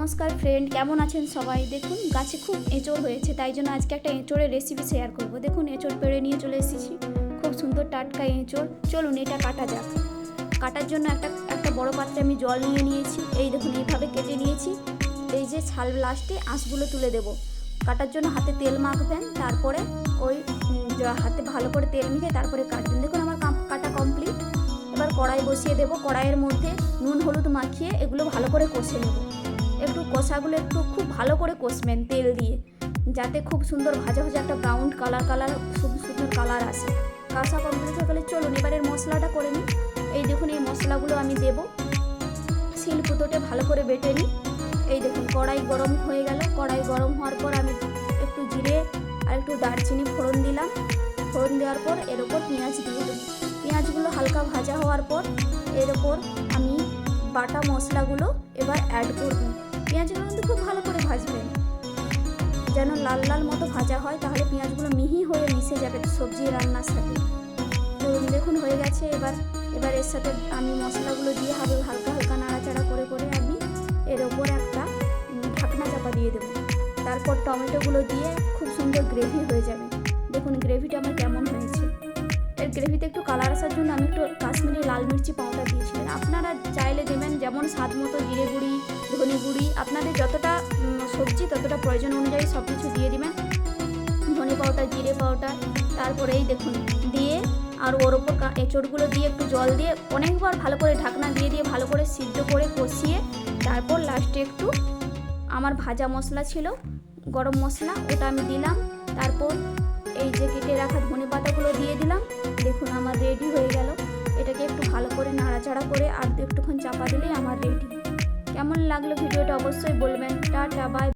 নমস্কার ফ্রেন্ড, কেমন আছেন সবাই? দেখুন গাছে খুব এঁচড় হয়েছে, তাই জন্য আজকে একটা এঁচড়ের রেসিপি শেয়ার করব। দেখুন এঁচড় পেড়ে নিয়ে চলে এসেছি, খুব সুন্দর টাটকা এঁচড়। চলুন এটা কাটা যাক। কাটার জন্য একটা বড় পাত্রে আমি জল নিয়ে নিয়েছি। এই দেখুন এইভাবে কেটে নিয়েছি। এই যে ছাল লাস্টে আঁশগুলো তুলে দেব। কাটার জন্য হাতে তেল মাখবেন, তারপরে ওই হাতে ভালো করে তেল মেখে তারপরে কাটবেন। দেখুন আমার কাটা কমপ্লিট। এবার কড়াই বসিয়ে দেব। কড়াইয়ের মধ্যে নুন হলুদ মাখিয়ে এগুলো ভালো করে কষে নেব। একটু কষাগুলো একটু খুব ভালো করে কষবেন তেল দিয়ে, যাতে খুব সুন্দর ভাজা ভাজা একটা ব্রাউন কালার খুব সুন্দর কালার আসে। কষা কমপ্লিট হয়ে গেলে চলুন এবারের মশলাটা করে নিই। এই দেখুন এই মশলাগুলো আমি দেব। শিলপুতোটে ভালো করে বেটে নিই। এই দেখুন কড়াই গরম হয়ে গেল। কড়াই গরম হওয়ার পর আমি একটু জিরে আর একটু দারচিনি ফোড়ন দিলাম। ফোড়ন দেওয়ার পর এর ওপর পেঁয়াজ দিয়ে দেবো। পেঁয়াজগুলো হালকা ভাজা হওয়ার পর এর ওপর আমি বাটা মশলাগুলো এবার অ্যাড করব। পেঁয়াজগুলো কিন্তু খুব ভালো করে ভাজবেন, যেন লাল লাল মতো ভাজা হয়, তাহলে পেঁয়াজগুলো মিহি হয়ে মিশে যাবে সবজি রান্নার সাথে। তো দেখুন হয়ে গেছে। এবার এর সাথে আমি মশলাগুলো দিয়ে হালকা হালকা নাড়াচাড়া করে আমি এর ওপর একটা ঢাকনা চাপা দিয়ে দেবো। তারপর টমেটোগুলো দিয়ে খুব সুন্দর গ্রেভি হয়ে যাবে। দেখুন গ্রেভিটা আমার কেমন হয়েছে। এর গ্রেভিতে একটু কালার আসার জন্য আমি একটু কাশ্মীরি লাল মির্চি পাউডার দিয়েছিলাম। আপনারা চাইলে দেবেন যেমন স্বাদ মতো, জিরে গুঁড়ি, ধনে গুঁড়ি, আপনাদের যতটা সবজি ততটা প্রয়োজন অনুযায়ী সব কিছু দিয়ে দিবেন। ধনে পাউডার, জিরে পাউডার, তারপরে এই দেখুন দিয়ে আর ওর ওপর এঁচড়গুলো দিয়ে একটু জল দিয়ে অনেকবার ভালো করে ঢাকনা দিয়ে ভালো করে সিদ্ধ করে কষিয়ে, তারপর লাস্টে একটু আমার ভাজা মশলা ছিল গরম মশলা, ওটা আমি দিলাম। তারপর এই যে কেটে রাখা ধনে পাতাগুলো দিয়ে দিলাম। দেখুন আমার রেডি হয়ে গেল। এটাকে একটু ভালো করে নাড়াচাড়া করে আর একটুক্ষণ চাপা দিলেই আমার রেডি। কেমন লাগলো ভিডিওটা অবশ্যই বলবেন। Tata, by.